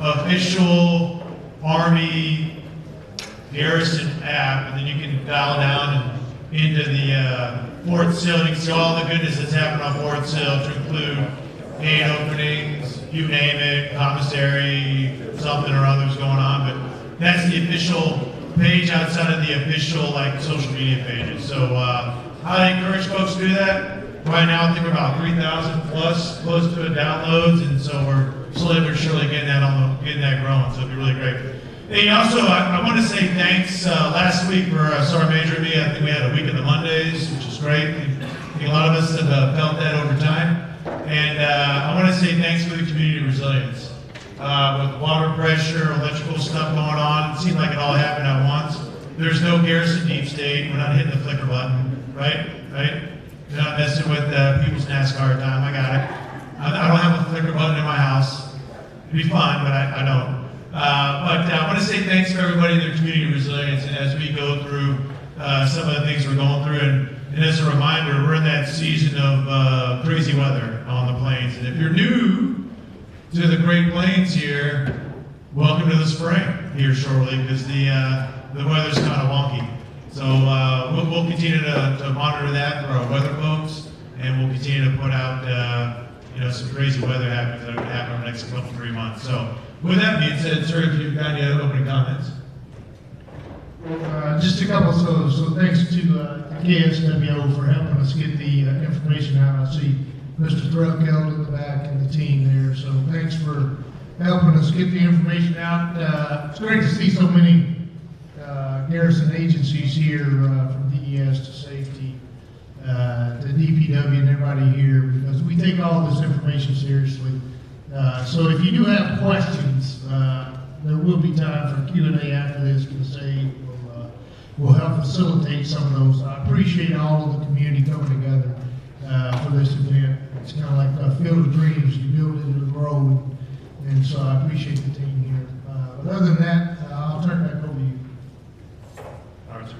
Official Army Garrison app, and then you can dial down and into the Fort Sill. You can see all the goodness that's happened on Fort Sill, to include gate openings, you name it, commissary, something or others going on. But that's the official page outside of the official social media pages. So I encourage folks to do that. Right now, I think we're about 3,000 plus close to downloads, and so we're slowly but surely getting that growing. So it'd be really great. Hey, also, I want to say thanks. Last week for Sergeant Major and me, I think we had a week of the Mondays, which is great. I think a lot of us have felt that over time. And I want to say thanks for the community resilience. With water pressure, electrical stuff going on, it seemed like it all happened at once. There's no Garrison deep state. We're not hitting the flicker button, right? You're not messing with people's NASCAR time. I got it. I don't have a flicker button in my house. It'd be fun, but I don't. But I want to say thanks to everybody in their community resilience, and as we go through some of the things we're going through, and as a reminder, we're in that season of crazy weather on the plains. And if you're new to the Great Plains here, welcome to the spring here shortly, because the weather's kind of wonky. So we'll continue to monitor that for our weather folks, and we'll continue to put out some crazy weather happenings that are going to happen in the next 3 months. So with that being said, sir, if you've got any other opening comments. Just a couple. So thanks to KSWO for helping us get the information out. I see Mr. Threlkeld in the back and the team there. So thanks for helping us get the information out. It's great to see so many Garrison agencies here, from DES to safety, to DPW and everybody here, because we take all this information seriously. So if you do have questions, there will be time for Q&A after this, because they will help facilitate some of those. I appreciate all of the community coming together for this event. It's kind of like a field of dreams. You build it and grow, and so I appreciate the team here. But other than that, I'll turn it back over to you. All right, sir.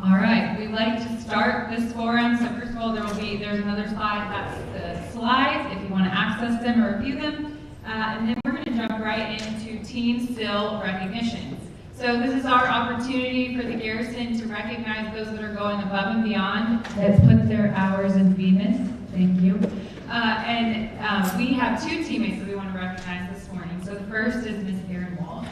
All right, we like to start this forum. So first of all, there's another slide. That's the slides if you want to access them or review them. And then we're going to jump right into Team Sill recognitions. So this is our opportunity for the Garrison to recognize those that are going above and beyond, that put their hours in Venus. Thank you. And we have two teammates that we want to recognize this morning. So the first is Ms. Erin Walsh.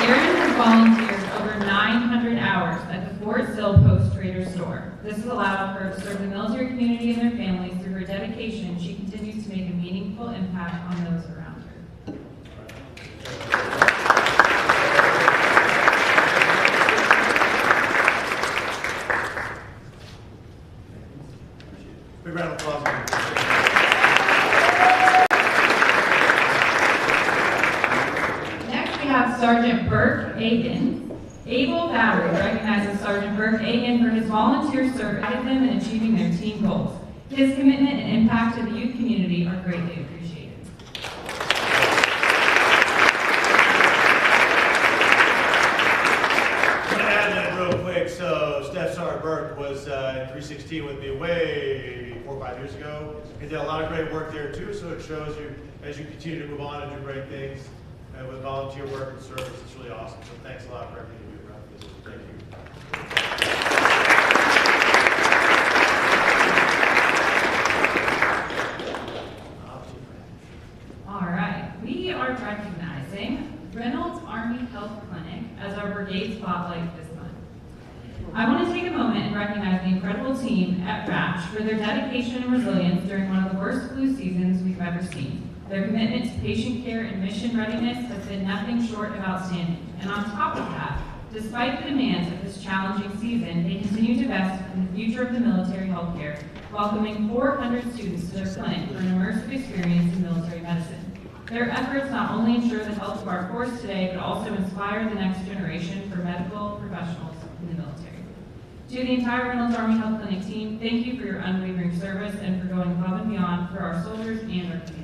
Erin has volunteered over 900 hours at the Fort Sill Post Trader store. This has allowed her to serve the military community and their families. Through her dedication, she continues to make a meaningful impact on those around her. Big round of applause. Sergeant Burke Aiken. Able Battery recognizes Sergeant Burke Aiken for his volunteer service, guided them in achieving their team goals. His commitment and impact to the youth community are greatly appreciated. I'm going to add that real quick. So Staff Sergeant Burke was in 316 with me way 4 or 5 years ago. He did a lot of great work there too, so it shows you as you continue to move on and do great things with volunteer work and service. It's really awesome. So thanks a lot for everything you do around this. Thank you. All right, we are recognizing Reynolds Army Health Clinic as our brigade spotlight this month. I want to take a moment and recognize the incredible team at RATCH for their dedication and resilience during one of the worst flu seasons we've ever seen. Their commitment to patient care and mission readiness has been nothing short of outstanding. And on top of that, despite the demands of this challenging season, they continue to invest in the future of the military healthcare, welcoming 400 students to their clinic for an immersive experience in military medicine. Their efforts not only ensure the health of our force today, but also inspire the next generation for medical professionals in the military. To the entire Reynolds Army Health Clinic team, thank you for your unwavering service and for going above and beyond for our soldiers and our community.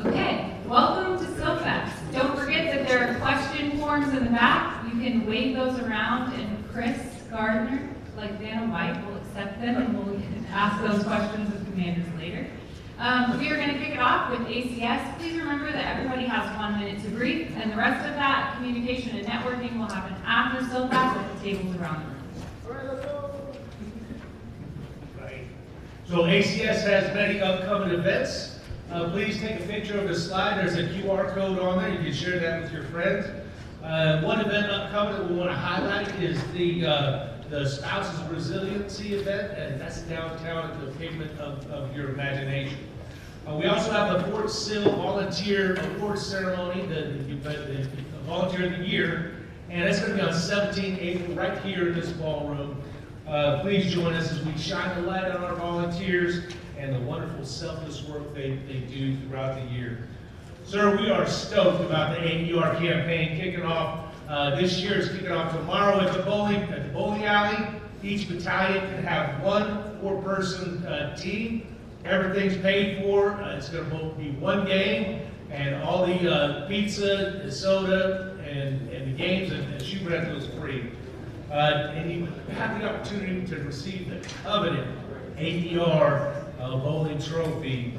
Okay, welcome to SillFACTS. Don't forget that there are question forms in the back. You can wave those around and Chris Gardner, like Dana White, will accept them and we'll ask those questions of commanders later. We are going to kick it off with ACS. Please remember that everybody has 1 minute to brief, and the rest of that communication and networking will happen after SillFACTS at the tables around the room. Right. So ACS has many upcoming events. Please take a picture of the slide. There's a QR code on there. You can share that with your friends. One event upcoming that we want to highlight is the Spouses Resiliency event, and that's downtown at the pavement of your imagination. We also have the Fort Sill Volunteer Award Ceremony, the Volunteer of the Year, and that's going to be on 17 April right here in this ballroom. Please join us as we shine the light on our volunteers and the wonderful selfless work they do throughout the year. Sir, we are stoked about the AER campaign kicking off. This year is kicking off tomorrow at the bowling alley. Each battalion can have one 4-person team. Everything's paid for. It's going to be one game, and all the pizza, the soda, and the games and shoe rental is free. And you have the opportunity to receive the coveted AER bowling trophy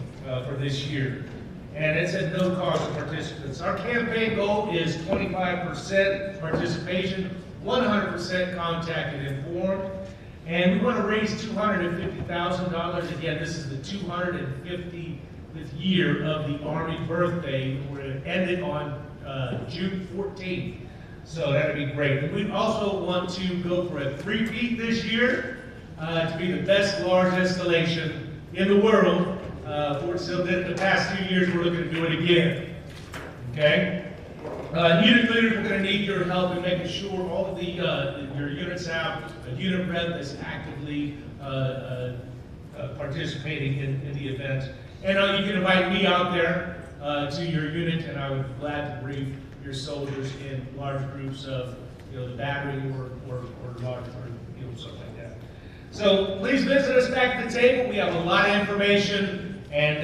for this year. And it's at no cost to participants. Our campaign goal is 25% participation, 100% contacted and informed. And we want to raise $250,000. Again, this is the 250th year of the Army birthday. It ended on June 14th. So that'd be great. And we also want to go for a three-peat this year to be the best large installation in the world. Fort Sill did it the past 2 years. We're looking to do it again. Okay? Unit leaders, we're going to need your help in making sure all of your units have a unit rep that's actively participating in the event. And you can invite me out there to your unit, and I would be glad to brief your soldiers in large groups of, the battery or large, or something like that. So please visit us back at the table. We have a lot of information, and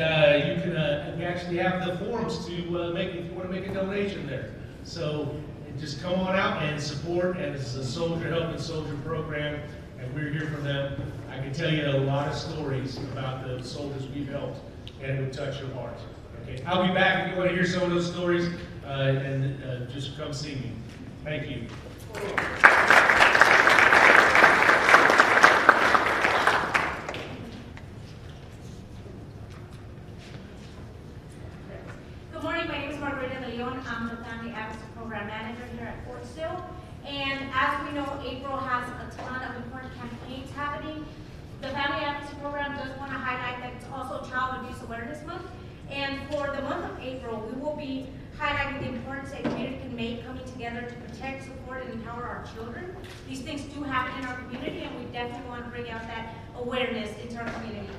you can we actually have the forms to make if you want to make a donation there. So just come on out and support. And it's a Soldier Helping Soldier program, and we're here for them. I can tell you a lot of stories about the soldiers we've helped, and it would touch your heart. Okay, I'll be back if you want to hear some of those stories, and just come see me. Thank you. Good morning, my name is Margarita de Leon. I'm the Family Advocacy Program Manager here at Fort Sill. And as we know, April has a ton of important campaigns happening. The Family Advocacy Program does want to highlight that it's also Child Abuse Awareness Month. And for the month of April, we will be highlighting together to protect, support, and empower our children. These things do happen in our community, and we definitely want to bring out that awareness into our community.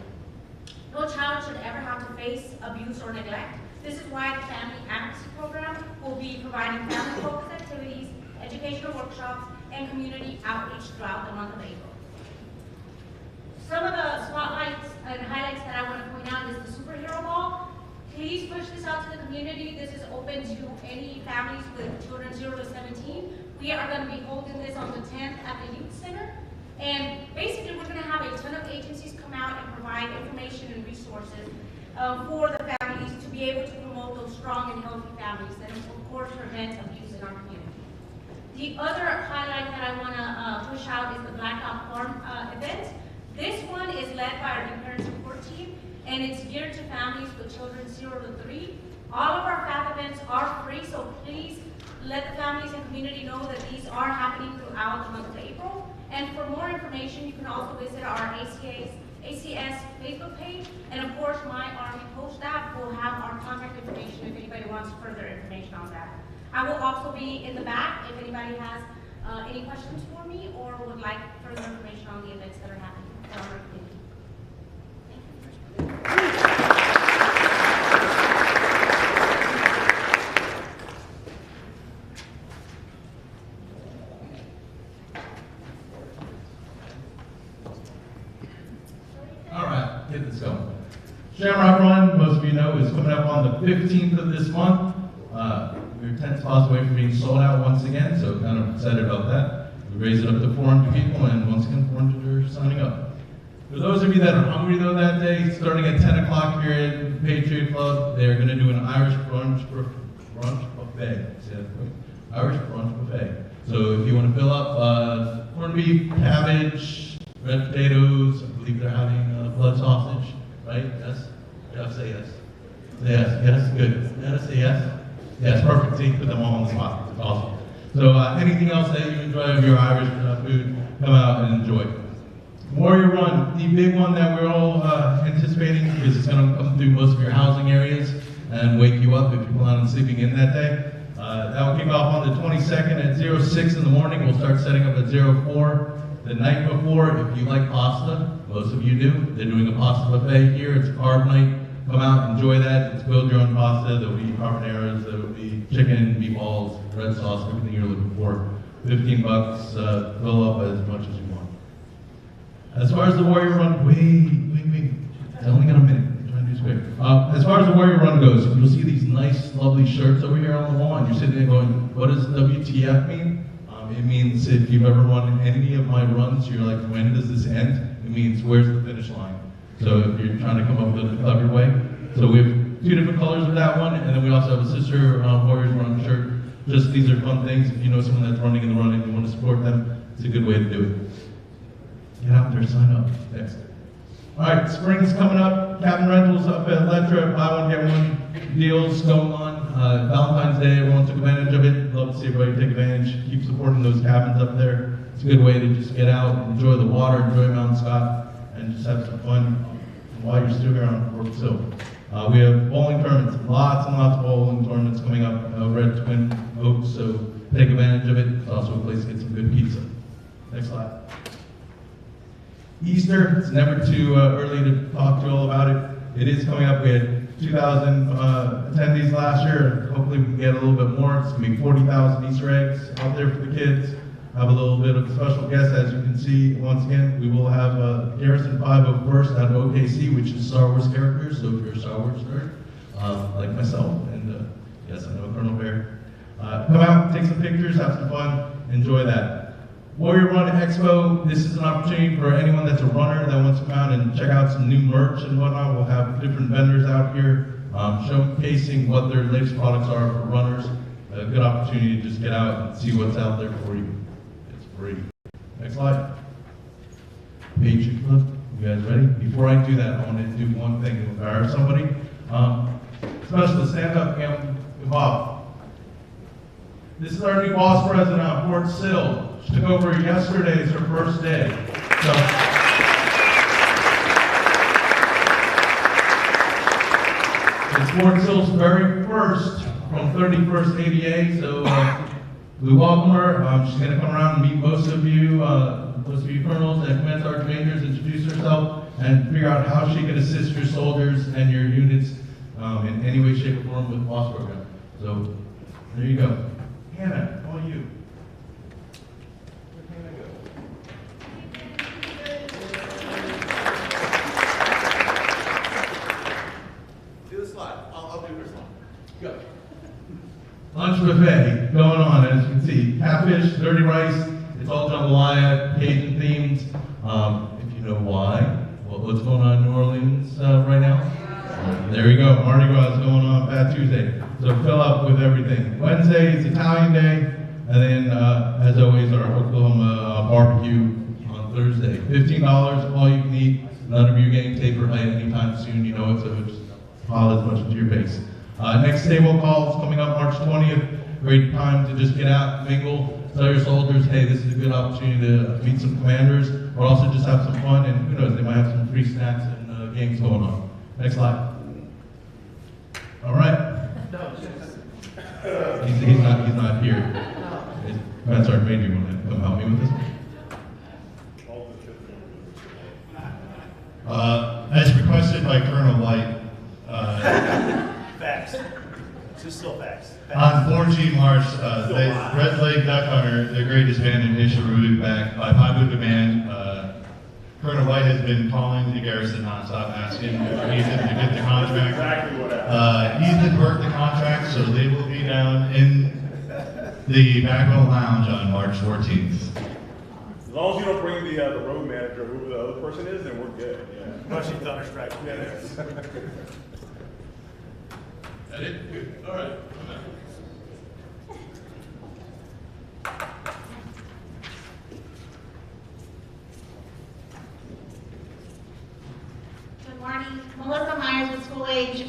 No child should ever have to face abuse or neglect. This is why the Family Advocacy Program will be providing family-focused activities, educational workshops, and community outreach throughout the month of April. Some of the spotlights and highlights that I want to point out is the superhero ball. Please push this out to the community. This is open to any families with children 0 to 17. We are going to be holding this on the 10th at the Youth Center. And basically, we're going to have a ton of agencies come out and provide information and resources for the families to be able to promote those strong and healthy families and, of course, prevent abuse in our community. The other highlight that I want to push out is the Blackout Farm event. This one is led by our new parent support team, and it's geared to families with children 0 to 3. All of our FAB events are free, so please let the families and community know that these are happening throughout the month of April. And for more information, you can also visit our ACS Facebook page, and of course, my Army Coach staff will have our contact information if anybody wants further information on that. I will also be in the back if anybody has any questions for me or would like further information on the events that are happening in our community. All right, get this going. Shamrock Run, most of you know, is coming up on the 15th of this month. We're 10 spots away from being sold out once again, so kind of excited about that. We raised it up to 400 people, and once again, 400 are signing up. For those of you that are hungry though that day, starting at 10 o'clock here at Patriot Club, they're going to do an Irish brunch buffet. See that? Irish brunch buffet. So if you want to fill up corned beef, cabbage, red potatoes, I believe they're having blood sausage, right? Yes? Yeah, say yes. Say yes, yes, good. Yes, say yes. Yes, perfect. See, put them all on the spot. It's awesome. So anything else that you enjoy of your Irish food, come out and enjoy. Warrior Run, the big one that we're all anticipating, because it's going to come through most of your housing areas and wake you up if you plan on sleeping in that day. That will kick off on the 22nd at 06 in the morning. We'll start setting up at 04. The night before, if you like pasta, most of you do, they're doing a pasta buffet here. It's carb night. Come out, enjoy that. It's build your own pasta. There'll be carbonaras, there'll be chicken, meatballs, red sauce, everything you're looking for. $15, fill up as much as you want. As far as the Warrior Run, wait. I only got a minute. I'm trying to do this quick. As far as the Warrior Run goes, you'll see these nice, lovely shirts over here on the wall, and you're sitting there going, what does WTF mean? It means if you've ever run any of my runs, you're like, when does this end? It means, where's the finish line? So if you're trying to come up with a clever way. So we have 2 different colors of that one, and then we also have a Sister Warriors Run shirt. Just these are fun things. If you know someone that's running in the run and you want to support them, it's a good way to do it. Get out there, sign up. Next. All right, spring's coming up. Cabin rentals up at Electra, buy one, get one deals going on. Valentine's Day, everyone took advantage of it. Love to see everybody take advantage. Keep supporting those cabins up there. It's a good way to just get out, enjoy the water, enjoy Mount Scott, and just have some fun while you're still here on Fort Sill. We have bowling tournaments, lots and lots of bowling tournaments coming up over at Twin Oaks, so take advantage of it. It's also a place to get some good pizza. Next slide. Easter, it's never too early to talk to you all about it. It is coming up. We had 2,000 attendees last year. Hopefully we can get a little bit more. It's going to be 40,000 Easter eggs out there for the kids. Have a little bit of a special guest. As you can see, once again, we will have Garrison 501st out of OKC, which is Star Wars characters. So if you're a Star Wars nerd, like myself, and yes, I know Colonel Bear, come out, take some pictures, have some fun, enjoy that. Warrior Run Expo, this is an opportunity for anyone that's a runner that wants to come out and check out some new merch and whatnot. We'll have different vendors out here showcasing what their latest products are for runners. A good opportunity to just get out and see what's out there for you. It's free. Next slide. Patriot Club, you guys ready? Before I do that, I want to do one thing to embarrass somebody. Special stand up, Bob. This is our new boss president of Fort Sill. She took over yesterday as her first day. So, it's Fort Sill's very first from 31st ADA, so we welcome her. She's going to come around and meet most of you colonels and command sergeant majors, introduce herself, and figure out how she can assist your soldiers and your units in any way, shape, or form with the WASP program. So, there you go. Hannah, all you. Where'd Hannah go? Do the slide. I'll do her slide. Go. Lunch buffet going on, as you can see. Catfish, dirty rice, it's all jambalaya, Cajun themed. If you know why, what's going on in New Orleans right now? There you go, Mardi Gras is going on Fat Tuesday. So fill up with everything. Wednesday is Italian Day, and then as always, our Oklahoma barbecue on Thursday. $15, all you can eat. None of you getting taper height anytime soon, you know it, so just pile as much into your face. Next table call is coming up March 20th. Great time to just get out, mingle, tell your soldiers, hey, this is a good opportunity to meet some commanders, or also just have some fun, and who knows, they might have some free snacks and games going on. Next slide. All right. He's not here. Command Sergeant Major, you want to come help me with this? As requested by Colonel White, Facts. This is still facts. on 4G March, the Red Lake Duck Hunter, the greatest band in history, will be back by popular demand. Colonel White has been calling the garrison nonstop, asking for Ethan to get the contract. Exactly what happened. Ethan worked the contract, so they will be down in the Backbone Lounge on March 14th. As long as you don't bring the road manager, who the other person is, then we're good. Yeah. Rushing Thunder Strike. Yeah, That it? Good. All right. Good morning. Melissa Myers with School Age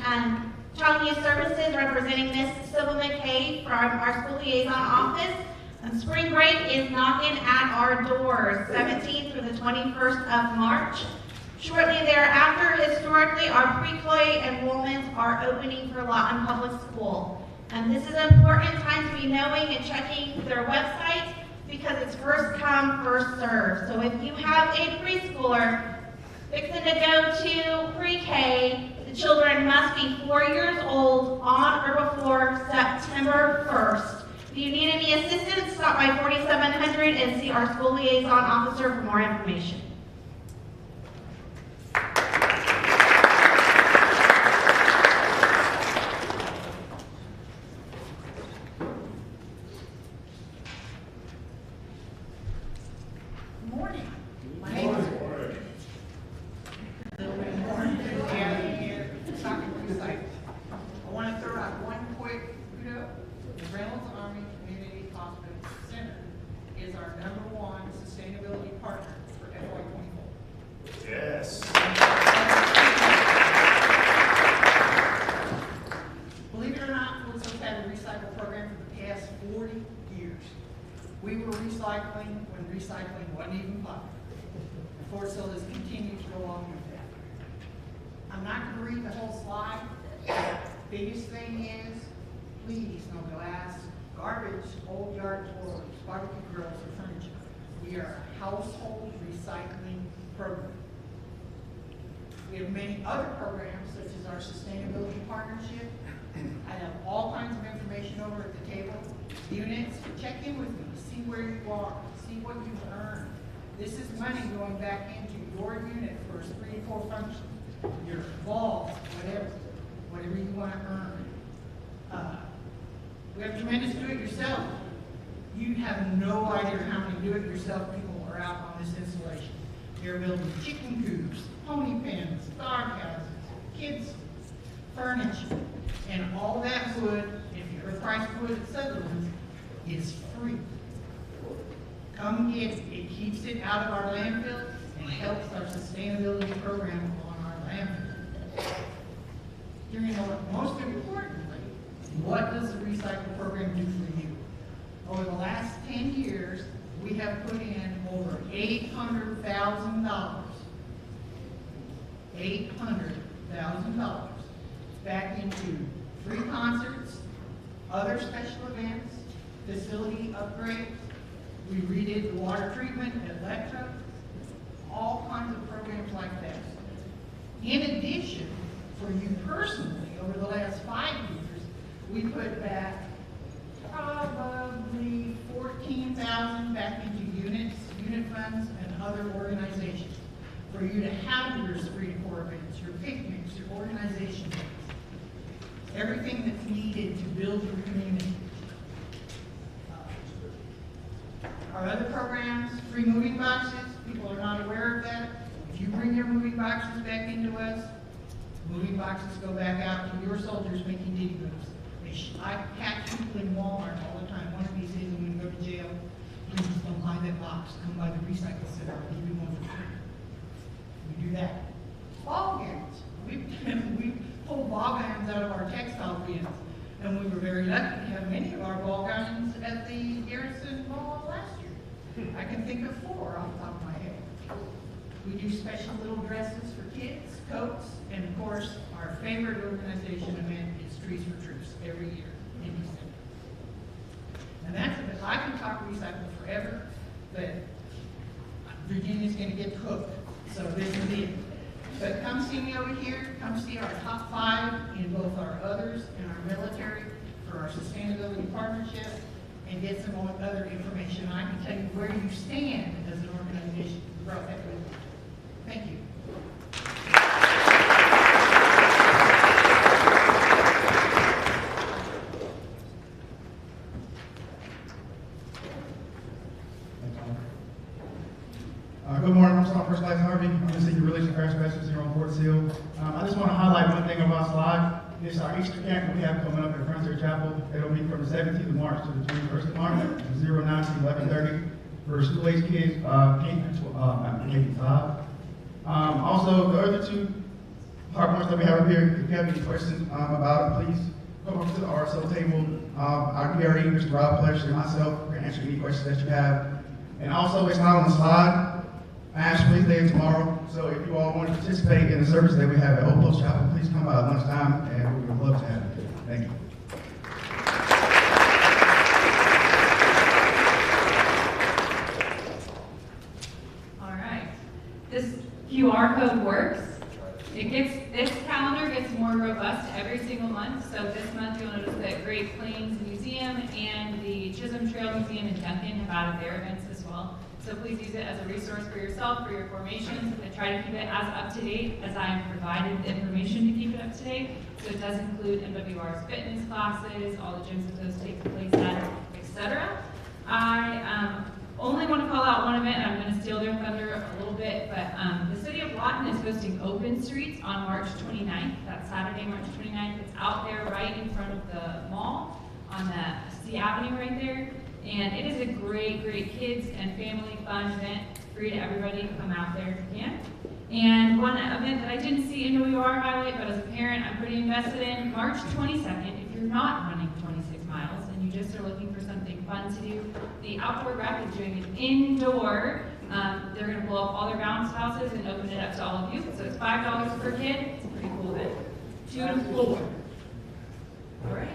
Child Youth Services, representing Miss Sybil McKay from our School Liaison Office. And spring break is knocking at our doors, 17th through the 21st of March. Shortly thereafter, historically, our pre-K enrollments are opening for Lawton Public School. And this is an important time to be knowing and checking their website because it's first come, first served. So if you have a preschooler fixing to go to pre-K, the children must be 4 years old on or before September 1st. If you need any assistance, stop by 4700 and see our school liaison officer for more information. Yes. Believe it or not, Fort Sill had a recycle program for the past 40 years. We were recycling when recycling wasn't even popular. And Fort Sill has continued to go along with that. I'm not going to read the whole slide. The biggest thing is, please, no glass, garbage, old yard floors, barbecue grills, or furniture. We are a household recycling program. We have many other programs, such as our sustainability partnership. I have all kinds of information over at the table. Units, check in with me, see where you are, see what you've earned. This is money going back into your unit for its 3 or 4 functions, your vault, whatever you want to earn. We have tremendous do-it-yourself. You have no idea how many do-it-yourself people are out on this installation. They're building chicken coops, pony pens, dog houses, kids' furniture, and all that wood, if you ever price wood at Sutherland's, is free. Come get it. It keeps it out of our landfill and helps our sustainability program on our landfill. Most importantly, what does the recycle program do for you? Over the last 10 years, we have put in over $800,000. $800,000 back into free concerts, other special events, facility upgrades. We redid the water treatment, electric, all kinds of programs like that. In addition, for you personally, over the last 5 years, we put back probably 14,000 back into unit funds and other organizations for you to have your esprit de corps events, your picnics, your organization events, everything that's needed to build your community. Our other programs, free moving boxes, people are not aware of that. If you bring your moving boxes back into us, moving boxes go back out to your soldiers making ditty moves. I catch people in Walmart all the time. One of these days I'm going to go to jail. Please don't buy that box. Come by the recycle center. I'll give you one for free. We do that. Ball gowns. We pulled ball gowns out of our textile bins. And we were very lucky to have many of our ball gowns at the Garrison Ball last year. I can think of 4 off the top of my head. We do special little dresses for kids, coats, and of course, our favorite organization event is Trees for Troops every year in December. And that's it. I can talk recycle forever, but Virginia's going to get cooked, so this is it. But come see me over here. Come see our top 5 in both our others and our military for our sustainability partnership, and get some other information. I can tell you where you stand as an organization. We brought that with me. Thank you. Good morning, I'm Sergeant First Class Harvey. I'm the Senior Relations Affairs Specialist here on Fort Sill. I just want to highlight one thing about slide. It's our Easter camp that we have coming up at Frontier Chapel. It'll be from the 17th of March to the 21st of March, from 09 to 11:30 for school-age kids, K through 5. Also, the other 2 hard points that we have up here, if you have any questions about it, please come up to the RSO table. Our DRE, Mr. Rob Pleasure, and myself can answer any questions that you have. And also, it's not on the slide. Ash Police Day tomorrow, so if you all want to participate in the service that we have at Old Post Chapel, please come by at lunchtime, and we would love to have you. Thank you. All right. This QR code works. This calendar gets more robust every single month. So this month you'll notice that Great Plains Museum and the Chisholm Trail Museum in Duncan have added their events as well. So please use it as a resource for yourself, for your formations, and try to keep it as up to date as I have provided the information to keep it up to date. So it does include MWR's fitness classes, all the gyms that those take place at, etc. I only want to call out one event, and I'm going to steal their thunder a little bit, but the City of Lawton is hosting Open Streets on March 29th. That's Saturday, March 29th. It's out there right in front of the mall on the C Avenue right there. And it is a great, great kids and family fun event. Free to everybody. Come out there if you can. And one event that I didn't see in WR highlight, but as a parent, I'm pretty invested in, March 22nd. If you're not running 26 miles and you just are looking for something fun to do, the Outdoor Rec is doing an indoor. They're going to blow up all their bounce houses and open it up to all of you. So it's $5 per kid. It's a pretty cool event. 2 to 4. All right.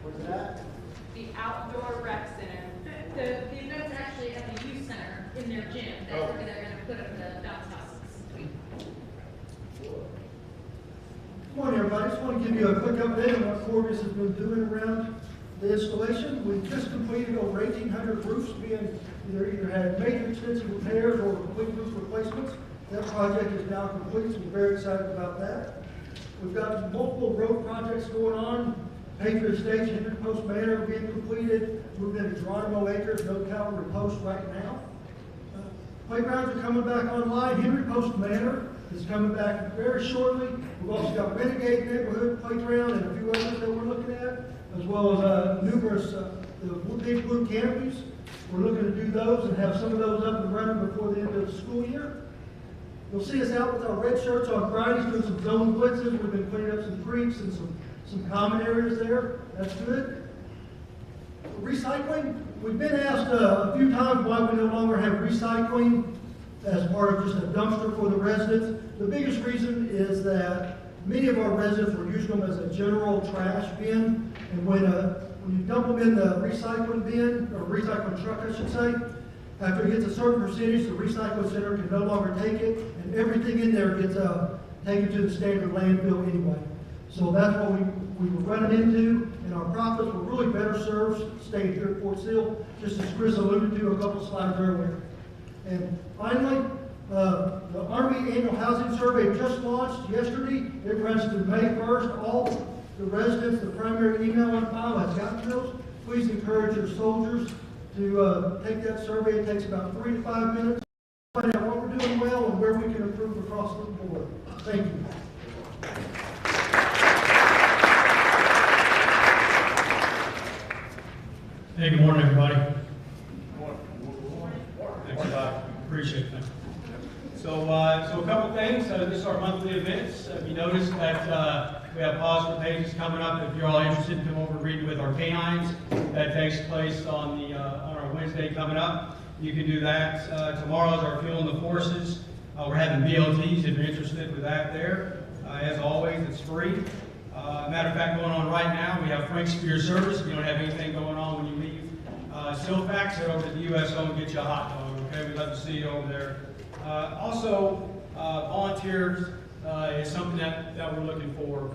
Where's that? The Outdoor Rec Center. The event's actually at the youth center in their gym. That's where they're going to put up the bounce houses. Good morning, everybody. Just want to give you a quick update on what Corvus has been doing around the installation. We've just completed over 1,800 roofs being either had major extensive repairs or complete roof replacements. That project is now complete, so we're very excited about that. We've got multiple road projects going on. Patriot Estates, Henry Post Manor being completed. Moved into Geronimo Acres, no Calvary Post right now. Playgrounds are coming back online. Henry Post Manor is coming back very shortly. We've also got Renegade Neighborhood Playground and a few others that we're looking at, as well as numerous the big blue canopies. We're looking to do those and have some of those up and running before the end of the school year. You'll see us out with our red shirts on Fridays doing some zone blitzes. We've been cleaning up some creeks and some common areas there. That's good. Recycling, we've been asked a few times why we no longer have recycling as part of just a dumpster for the residents. The biggest reason is that many of our residents were using them as a general trash bin, and when you dump them in the recycling bin, or recycling truck, I should say, after it gets a certain percentage, the recycling center can no longer take it, and everything in there gets taken to the standard landfill anyway. So that's what we were running into, and our profits were really better served staying here at Fort Sill, just as Chris alluded to a couple slides earlier. And finally, the Army Annual Housing Survey just launched yesterday. It runs through May 1st. All the residents, the primary email on file has gotten those. Please encourage your soldiers to take that survey. It takes about 3 to 5 minutes to find out what we're doing well and where we can improve across the board. Thank you. Hey, good morning, everybody. Thanks a lot. Appreciate that. So a couple things. This is our monthly events. If you notice that we have pause for pages coming up. If you're all interested in coming over and reading with our canines, that takes place on our Wednesday coming up. You can do that. Tomorrow is our Fueling the Forces. We're having BLTs if you're interested with that there. As always, it's free. Matter of fact, going on right now, we have Frank's for your service. If you don't have anything going on when you leave SillFACTS, head over to the USO and get you a hot dog. Okay, we'd love to see you over there. Also, volunteers is something that we're looking for.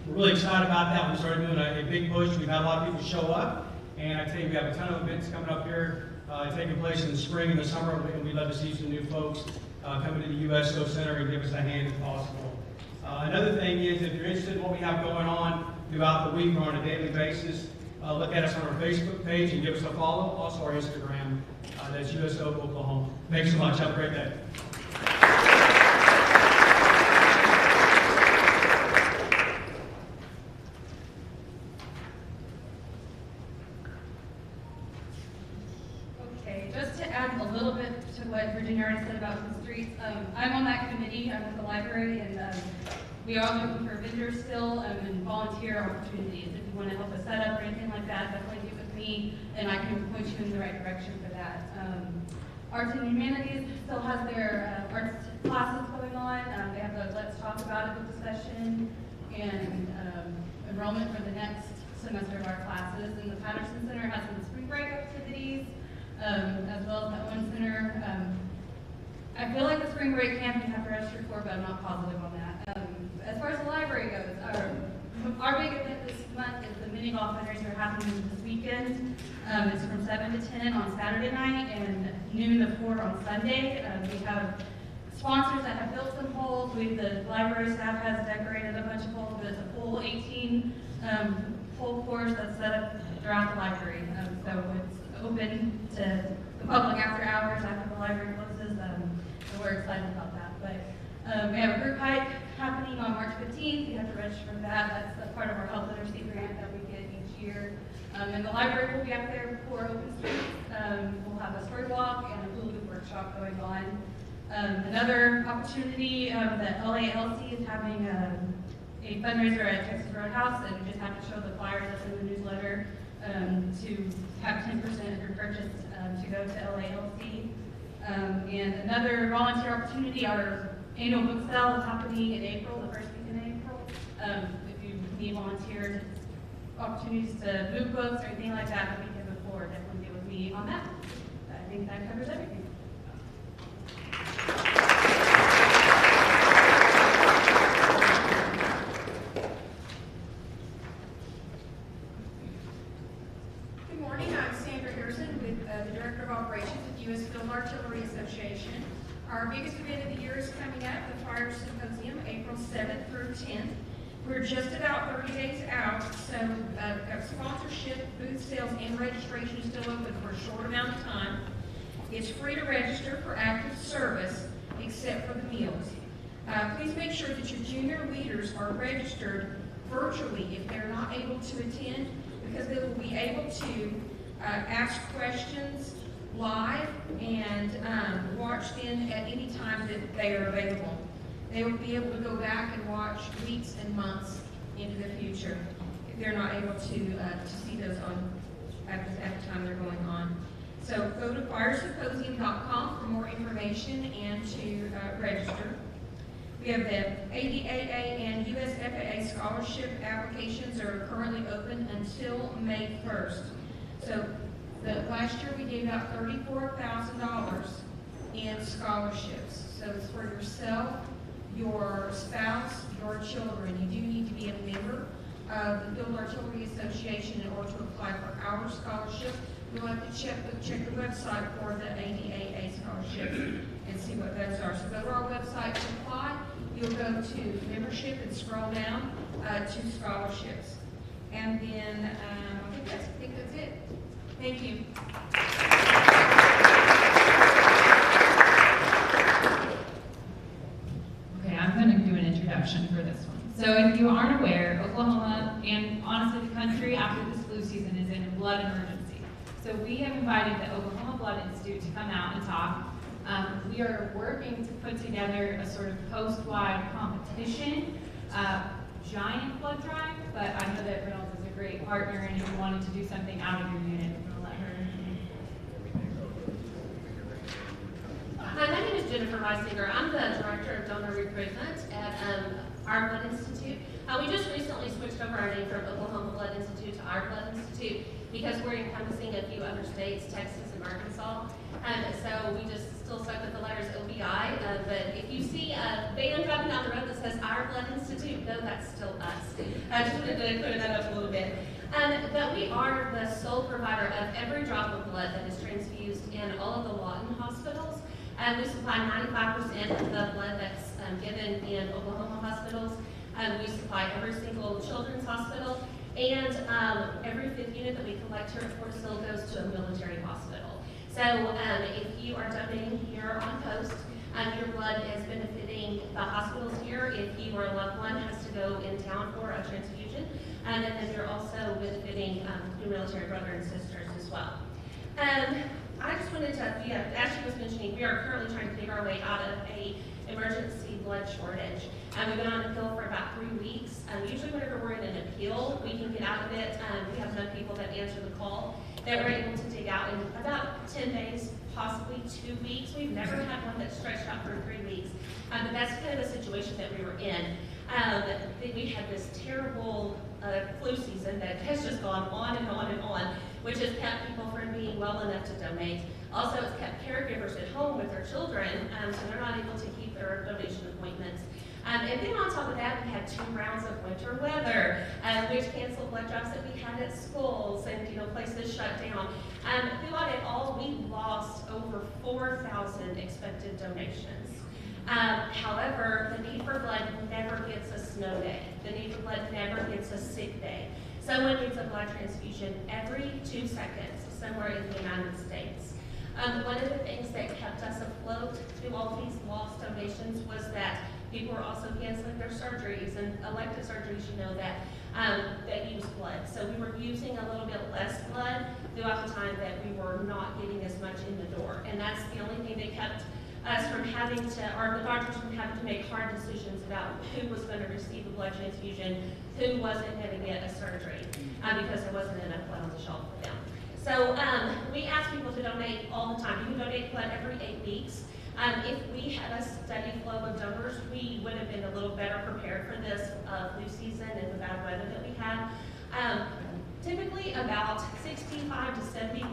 We're really excited about that. We started doing a big push. We've had a lot of people show up, and I tell you, we have a ton of events coming up here, taking place in the spring and the summer, and we'd love to see some new folks coming to the USO Center and give us a hand if possible. Another thing is, if you're interested in what we have going on throughout the week or on a daily basis, look at us on our Facebook page and give us a follow. Also our Instagram, that's USO Oklahoma. Thanks so much. Have a great day. Okay, just to add a little bit to what Virginia already said about the streets, I'm on that committee. I'm with the library, and we are looking for vendors still and volunteer opportunities. If you want to help us set up or anything like that, definitely get with me, and I can point you in the right direction for that. Arts and Humanities still has their arts classes going on. They have a Let's Talk About It book discussion and enrollment for the next semester of our classes. And the Patterson Center has some spring break activities, as well as the Owen Center. I feel like the spring break camp you have to register for, but I'm not positive on that. As far as the library goes, our big event this month is the mini golf fundraiser happening this weekend. It's from 7 to 10 on Saturday night and noon to 4 on Sunday. We have sponsors that have built some holes. The library staff has decorated a bunch of holes, but it's a full 18 hole course that's set up throughout the library. So it's open to the public after hours, after the library closes. So we're excited about that. But we have a group hike happening on March 15th. You have to register for that. That's part of our health literacy grant that we get each year. And the library will be up there for Open Streets. We'll have a story walk and a hula hoop workshop going on. Another opportunity, that LALC is having a fundraiser at Texas Roadhouse, and you just have to show the flyer that's in the newsletter to have 10% of your purchase to go to LALC. And another volunteer opportunity, our annual book sale is happening in April, the first week in April. If you need volunteers, opportunities to move books or anything like that the weekend before, definitely get with me on that. I think that covers everything. Good morning, I'm Sandra Harrison with the Director of Operations at U.S. Field Artillery Association. Our biggest event of the year is coming up, the Fire Symposium, April 7th through 10th. We're just about 30 days out, so sponsorship, booth sales, and registration is still open for a short amount of time. It's free to register for active service, except for the meals. Please make sure that your junior leaders are registered virtually if they're not able to attend, because they will be able to ask questions live and watch them at any time that they are available. They will be able to go back and watch weeks and months into the future if they're not able to see those at the time they're going on. So go to firesymposium.com for more information and to register. We have the ADAA and USFAA scholarship applications are currently open until May 1st. So last year we gave out $34,000 in scholarships. So it's for yourself, your spouse, your children. You do need to be a member of the Field Artillery Association in order to apply for our scholarship. You'll have to check the website for the ADAA scholarships and see what those are. So go to our website to apply. You'll go to membership and scroll down to scholarships. And then I think that's it. Thank you. Okay, I'm going to do an introduction for this one. So if you aren't aware, Oklahoma and honestly the country after this flu season is in a blood emergency. So we have invited the Oklahoma Blood Institute to come out and talk. We are working to put together a sort of post-wide competition, giant blood drive, but I know that Reynolds is a great partner, and if you wanted to do something out of your unit, I'm going to let her. Hi, my name is Jennifer Reisinger. I'm the Director of Donor Recruitment at Our Blood Institute. We just recently switched over our name from Oklahoma Blood Institute to Our Blood Institute because we're encompassing a few other states, Texas and Arkansas. So we just still stuck with the letters OBI. But if you see a van driving down the road that says Our Blood Institute, no, that's still us. I just wanted to clear that up a little bit. But we are the sole provider of every drop of blood that is transfused in all of the Lawton hospitals. We supply 95% of the blood that's given in Oklahoma hospitals. We supply every single children's hospital, and every fifth unit that we collect here at Fort Sill goes to a military hospital. So if you are donating here on post, your blood is benefiting the hospitals here. If you or a loved one has to go in town for a transfusion, and then you're also benefiting your military brothers and sisters as well. I just wanted to, as she was mentioning, we are currently trying to dig our way out of a emergency blood shortage. We've been on appeal for about 3 weeks. Usually whenever we're in an appeal, we can get out of it. We have enough people that answer the call that we're able to dig out in about 10 days, possibly 2 weeks. We've never had one that stretched out for 3 weeks. But that's kind of the situation that we were in. We had this terrible flu season that has just gone on and on and on, which has kept people from being well enough to donate. Also, it's kept caregivers at home with their children, so they're not able to keep their donation appointments. And then on top of that, we had 2 rounds of winter weather, which canceled blood drops that we had at schools and places shut down. Throughout it all, we lost over 4,000 expected donations. However, the need for blood never gets a snow day. The need for blood never gets a sick day. Someone needs a blood transfusion every 2 seconds somewhere in the United States. One of the things that kept us afloat through all these lost donations was that people were also canceling their surgeries, and elective surgeries, that use blood. So we were using a little bit less blood throughout the time that we were not getting as much in the door. And that's the only thing that kept us from having to, or the doctors from having to make hard decisions about who was going to receive a blood transfusion, who wasn't going to get a surgery, because there wasn't enough blood on the shelf for them. So we ask people to donate all the time. You can donate blood every 8 weeks. If we had a steady flow of donors, we would have been a little better prepared for this flu season and the bad weather that we had. Typically, about 65 to 70%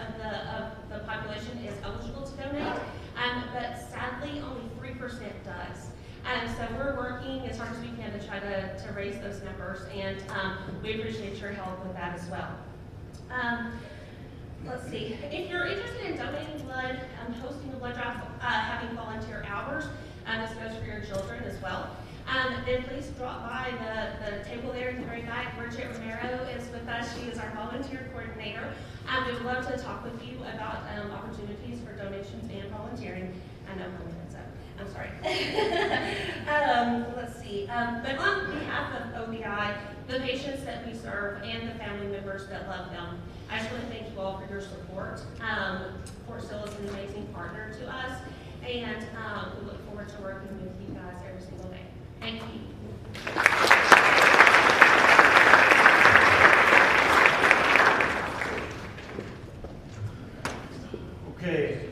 of the population is eligible to donate, but sadly, only 3% does. So we're working as hard as we can to try to raise those numbers, and we appreciate your help with that as well. Let's see, if you're interested in donating blood, hosting a blood drive, having volunteer hours, this goes for your children as well, then please drop by the table there in the very back. Bridget Romero is with us. She is our volunteer coordinator. We would love to talk with you about opportunities for donations and volunteering. I know my minutes up. I'm sorry. Let's see. But on behalf of OBI, the patients that we serve, and the family members that love them, I just want to thank you all for your support. Fort Sill is an amazing partner to us, and we look forward to working with you guys every single day. Thank you. Okay.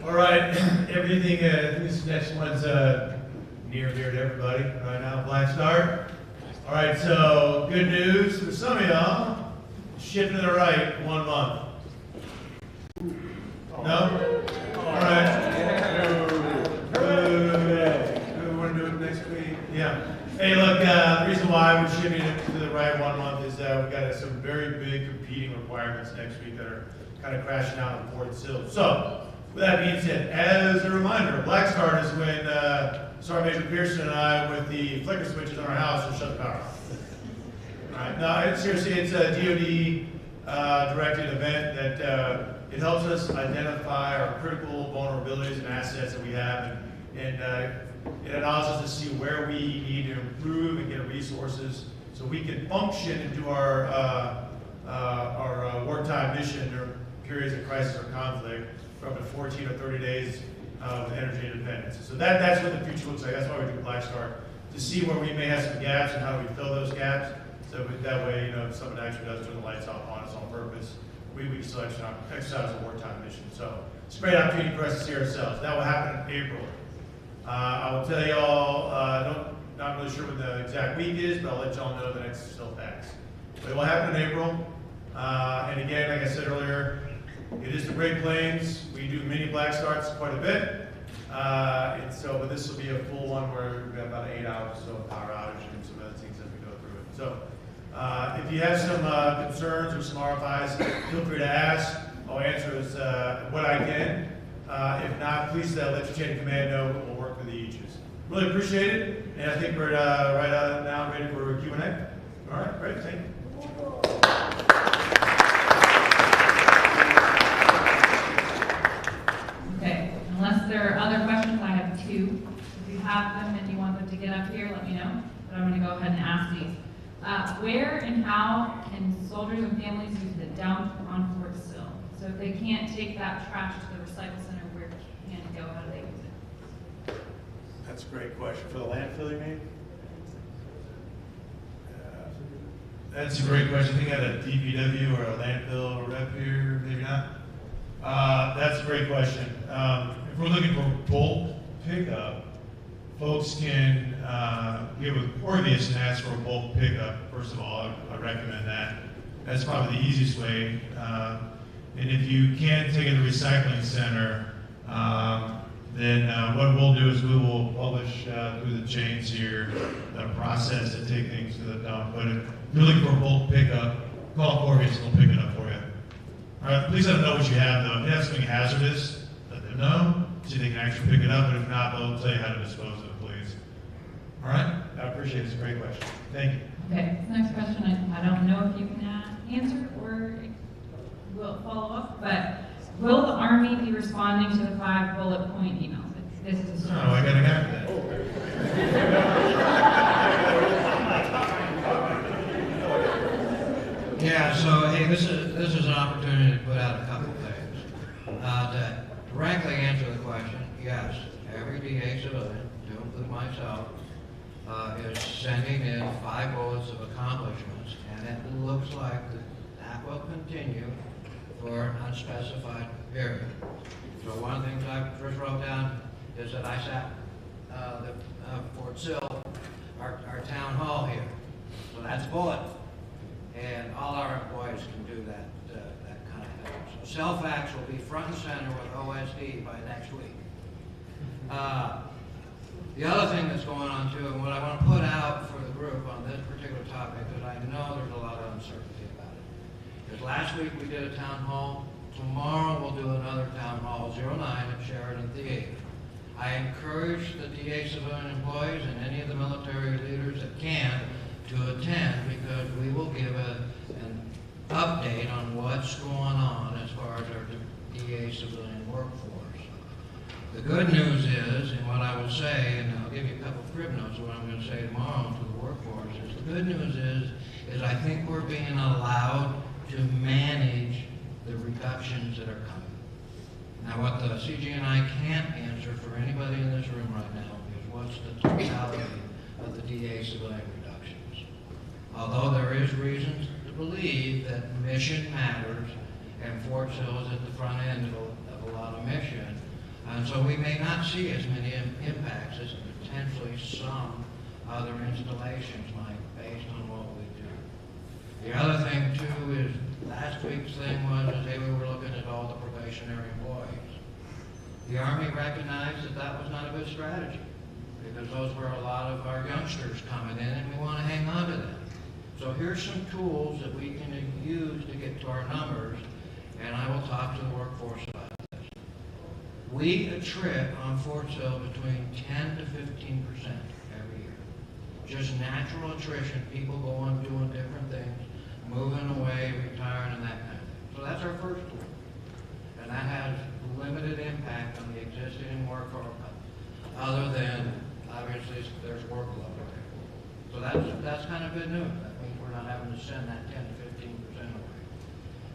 All right. Everything. This next one's near and dear to everybody right now, Black Start. All right, so good news for some of y'all, shifting to the right 1 month. No? All right. We want to do it next week? Yeah. Hey, look, the reason why we're shifting it to the right 1 month is that we've got some very big competing requirements next week that are kind of crashing out in Fort Sill. So, with that being said, as a reminder, Black Start is when Sergeant Major Pearson and I, with the flicker switches on our house, will shut the power off. All right. No, seriously, it's a DoD directed event that it helps us identify our critical vulnerabilities and assets that we have, and it allows us to see where we need to improve and get resources so we can function and do our wartime mission during periods of crisis or conflict for up to 14 or 30 days of energy independence. So that's what the future looks like. That's why we do Black Start, to see where we may have some gaps and how do we fill those gaps. So that way, if someone actually does turn the lights off on us on purpose, we can still exercise a wartime mission. So it's a great opportunity for us to see ourselves. That will happen in April. I will tell y'all, not really sure what the exact week is, but I'll let y'all know the next SillFACTS. But it will happen in April. And again, like I said earlier, it is the Great Plains. We do mini Black Starts quite a bit. But this will be a full one where we've got about 8 hours or so of power outage and some other things as we go through it. So if you have some concerns or some RFIs, feel free to ask. I'll answer as what I can. If not, please let your chain of command know, but we'll work with the eaches. Really appreciate it, and I think we're right now ready for Q&A. All right, great, thank you. Okay, unless there are other questions, I have two. If you have them and you want them to get up here, let me know. But I'm going to go ahead and ask these. Where and how can soldiers and families use the dump on Fort Sill? So if they can't take that trash to the recycle center, where can it go? How do they use it? That's a great question. For the landfill, you mean? That's a great question. I think I had a DPW or a landfill rep here, maybe not. That's a great question. If we're looking for bulk pickup, folks can get with Corvius and ask for a bulk pickup. First of all, I recommend that. That's probably the easiest way. And if you can't take it to the recycling center, then what we'll do is we will publish through the chains here the process to take things to the dump. But if you're looking for a bulk pickup, call Corvius and they'll pick it up for you. All right, please let them know what you have though. If you have something hazardous, let them know so they can actually pick it up. But if not, they'll tell you how to dispose of it, please. All right, I appreciate it. It's a great question. Thank you. Okay, next question, I don't know if you can answer or will follow up, but will the Army be responding to the 5 bullet point emails? This is a Oh, I got a guy for that. Yeah, so hey, this is an opportunity to put out a couple of things. To directly answer the question, yes, every DA civilian, to include myself, is sending in 5 bullets of accomplishments, and it looks like that will continue for an unspecified period. So one of the things I first wrote down is that I sat Fort Sill, our town hall here. So that's a bullet. And all our employees can do that kind of thing. So SillFACTS will be front and center with OSD by next week. The other thing that's going on too, and what I want to put out for the group on this particular topic, because I know there's a lot of uncertainty about it, is last week we did a town hall. Tomorrow we'll do another town hall, 09 at Sheridan Theater. I encourage the DA civilian employees and any of the military leaders that can to attend, because we will give an update on what's going on as far as our DA civilian workforce. The good news is, and what I will say, and I'll give you a couple of crib notes of what I'm going to say tomorrow to the workforce, is the good news is I think we're being allowed to manage the reductions that are coming. Now what the CG&I can't answer for anybody in this room right now is what's the totality of the DA civilian reductions. Although there is reasons to believe that mission matters and Fort Sill is at the front end of a lot of mission, And so we may not see as many impacts as potentially some other installations might, based on what we do. The other thing too is, last week's thing was that we were looking at all the probationary employees. The Army recognized that that was not a good strategy, because those were a lot of our youngsters coming in, and we want to hang on to them. So here's some tools that we can use to get to our numbers, and I will talk to the workforce about this. We attrit on Fort Sill between 10 to 15% every year. Just natural attrition, people going, doing different things, moving away, retiring, and that kind of thing. So that's our first tool. And that has limited impact on the existing workforce, other than, obviously, there's workload. So that's kind of good news. That means we're not having to send that 10 to 15% away.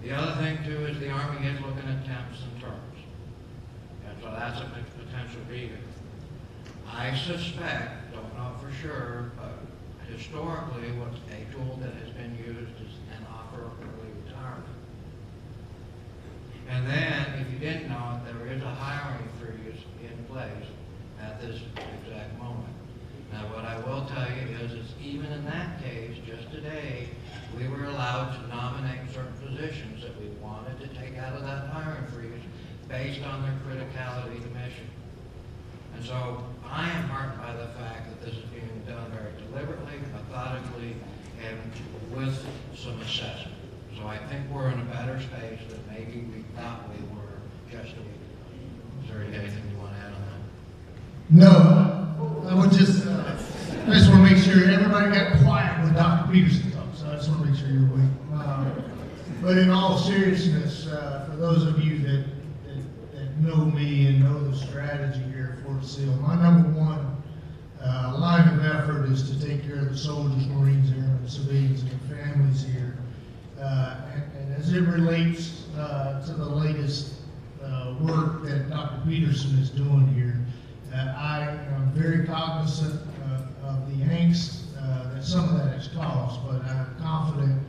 The other thing too is the Army is looking at temps and terms. And so that's a potential vehicle. I suspect, don't know for sure, but historically what a tool that has been used is an offer of early retirement. And then, if you didn't know it, there is a hiring freeze in place at this exact moment. Now, what I will tell you is even in that case, just today, we were allowed to nominate certain positions that we wanted to take out of that hiring freeze based on their criticality to mission. And so I am heartened by the fact that this is being done very deliberately, methodically, and with some assessment. So I think we're in a better space than maybe we thought we were just a week ago. Is there anything you want to add on that? No, I would just want to make sure everybody got quiet when Dr. Peterson talks. So I just want to make sure you're awake. But in all seriousness, for those of you that know me and know the strategy here at Fort Sill, my number one line of effort is to take care of the soldiers, Marines, airmen, civilians, and their families here. And as it relates to the latest work that Dr. Peterson is doing here, I am very cognizant of the angst that some of that has caused, but I'm confident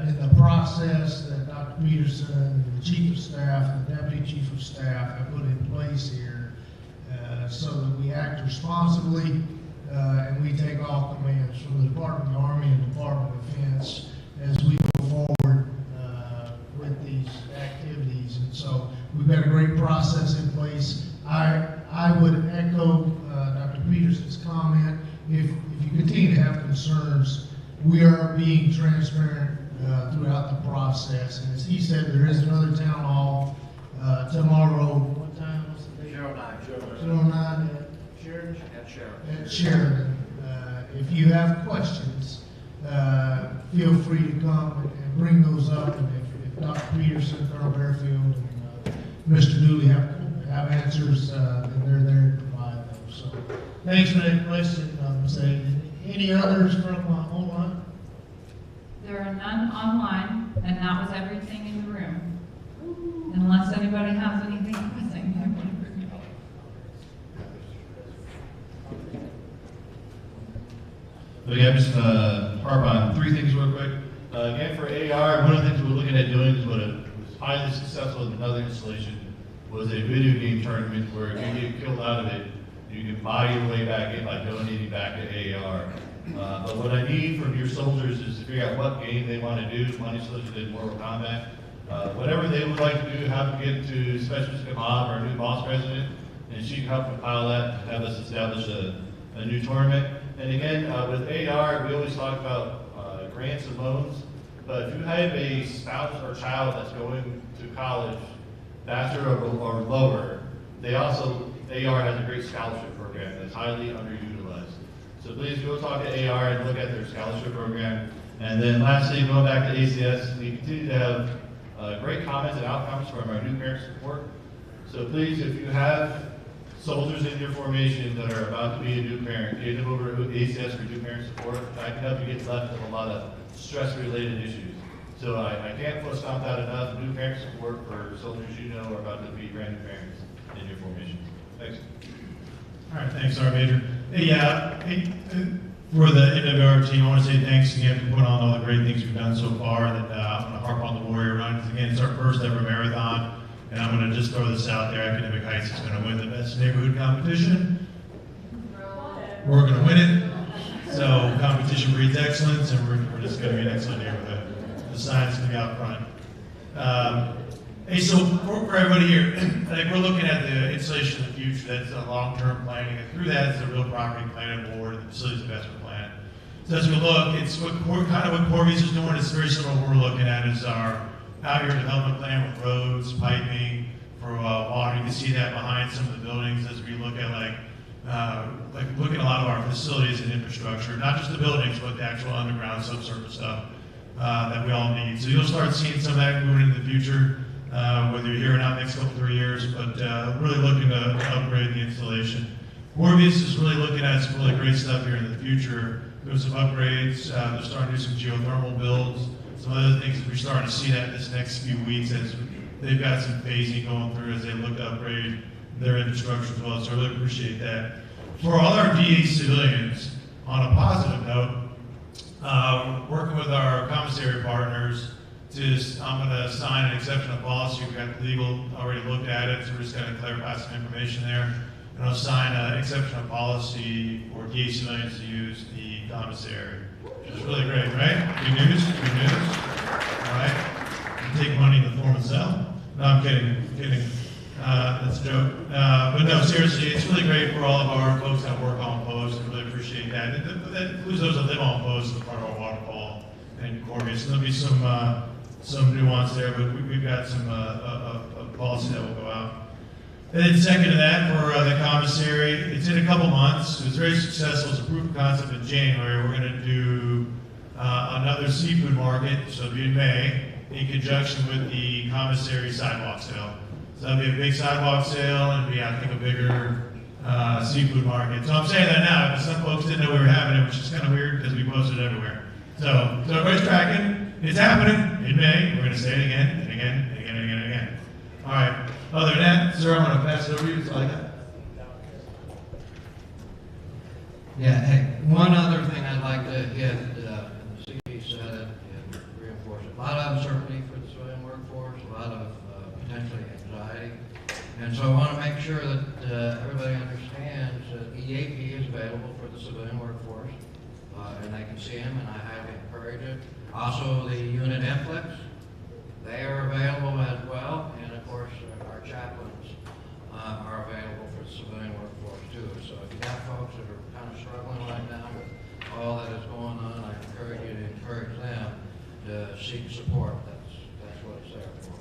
in the process that Dr. Peterson and the Chief of Staff and the Deputy Chief of Staff have put in place here so that we act responsibly and we take all commands from the Department of the Army and the Department of Defense as we go forward with these activities. And so we've got a great process in place. I would echo Dr. Peterson's comment. If you continue to have concerns, we are being transparent throughout the process. And as he said, there is another town hall tomorrow. What time was the date? 09 at Sheridan. At Sheridan. If you have questions, feel free to come and bring those up. And if Dr. Peterson, Colonel Bearfield, and Mr. Dooley have answers, then they're there to provide them. So thanks for that question. Any others from online? There are none online, and that was everything in the room. Unless anybody has anything pressing they want to bring up. Okay, I'm just harp on three things real quick. Again, for AR, one of the things we're looking at doing is what was highly successful in another installation was a video game tournament where if you get killed out of it, you can buy your way back in by donating back to AR. But what I need from your soldiers is to figure out what game they want to do. Money Soldier did Mortal Kombat. Whatever they would like to do, have them get to Specialist Command, our new boss president, and she can help compile that and have us establish a new tournament. And again, with AR, we always talk about grants and loans, but if you have a spouse or child that's going to college, bachelor or lower, they also, AR has a great scholarship program that's highly underutilized. So please go talk to AR and look at their scholarship program. And then lastly, going back to ACS, we continue to have great comments and outcomes from our new parent support. So please, if you have soldiers in your formation that are about to be a new parent, get them over to ACS for new parent support. I can help you get left with a lot of stress-related issues. So I can't foot stomp that enough. New parent support for soldiers you know are about to be brand new parents in your formation. Thanks. All right, thanks, Sergeant Major. Hey, for the NWR team, I want to say thanks again for putting on all the great things we've done so far. That I'm going to harp on the Warrior Run, because again, it's our first ever marathon, And I'm going to just throw this out there, Academic Heights is going to win the best neighborhood competition. We're going to win it. So competition breeds excellence, and we're just going to be an excellent neighborhood. The sign's going to be out front. Hey, so for everybody here, I think we're looking at the installation of the future. That's a long-term planning, and through that is a real property planning board, the facilities investment plan. So as we look, it's what Corby's is doing. It's very similar to what we're looking at is our out-year development plan with roads, piping, for water. You can see that behind some of the buildings as we look at look at a lot of our facilities and infrastructure, not just the buildings, but the actual underground subsurface stuff that we all need. So you'll start seeing some of that moving in the future, whether you're here or not next couple, 3 years, but really looking to upgrade the installation. Corby's is really looking at some really great stuff here in the future. There's some upgrades. They're starting to do some geothermal builds. Some other things that we're starting to see that this next few weeks as they've got some phasing going through as they look to upgrade their infrastructure as well. So I really appreciate that. For all our DA civilians, on a positive note, working with our commissary partners, I'm going to sign an exception of policy. We've got legal already looked at it, so we're just going to clarify some information there. And I'll sign an exception of policy for DA civilians to use the commissary. Which is really great, right? Good news, good news. All right. You take money in the form of sell. No, I'm kidding, that's a joke. But no, seriously, it's really great for all of our folks that work on post. I really appreciate that. That includes those that live on post as part of our waterfall and Corby. So there'll be some nuance there, but we've got some a policy that will go out. And then second to that, for the commissary, it's in a couple months. It was very successful. It's a proof of concept in January. We're going to do another seafood market, so it'll be in May, in conjunction with the commissary sidewalk sale. So that'll be a big sidewalk sale, and be, I think, a bigger seafood market. So I'm saying that now, because some folks didn't know we were having it, which is kind of weird because we posted it everywhere. So everybody's tracking. It's happening in May. We're going to say it again and again and again and again and again. All right. Other than that, sir, I'm going to pass it over to you. That's all I got. Yeah, hey, one other thing I'd like to hit, and the CD said it and reinforce it. A lot of uncertainty for the civilian workforce, a lot of potentially anxiety. And so I want to make sure that everybody understands that EAP is available for the civilian workforce, and they can see them, and I highly encourage it. Also, the unit inflicts, they are available as well, and of course, our chaplains are available for the civilian workforce too. So if you got folks that are kind of struggling right now with all that is going on, I encourage you to encourage them to seek support. That's what it's there for.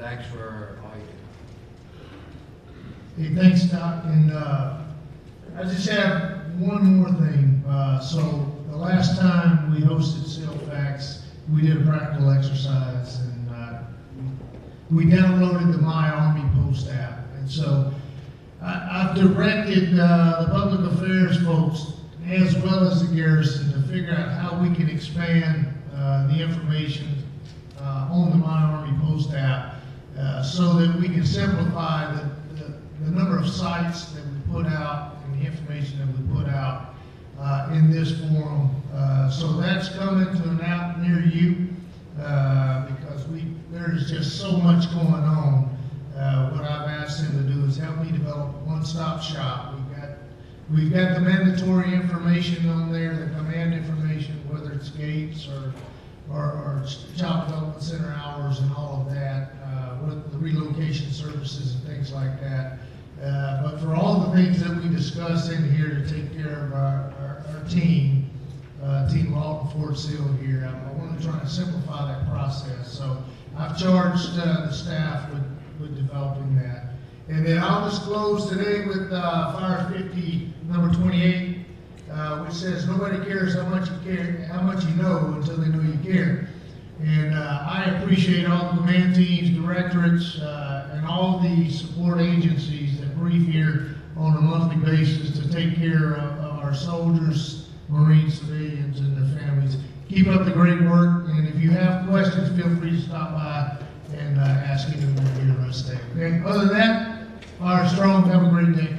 Thanks for all you do. Hey, thanks, Doc. And I just have one more thing. So the last time we hosted SillFACTS, we did a practical exercise, and we downloaded the My Army Post app. And so I've directed the public affairs folks, as well as the garrison, to figure out how we can expand the information on the My Army Post app so that we can simplify the number of sites that we put out and the information that we put out in this forum. So that's coming to an app near you because there's just so much going on. What I've asked him to do is help me develop a one-stop shop. We've got the mandatory information on there, the command information, whether it's gates or child development center hours and all of that, with the relocation services and things like that. But for all the things that we discuss in here to take care of our team, Team Lawton Fort Sill here, I want to try and simplify that process. So I've charged the staff with developing that. And then I'll disclose today with Fire 50 number 28, which says nobody cares how much you know until they know you care. And I appreciate all the command teams, directorates, and all the support agencies that brief here on a monthly basis to take care of our soldiers, Marines, civilians, and their families. Keep up the great work, and if you have questions, feel free to stop by and ask anyone here us today. Okay? Other than that, fire strong. Have a great day.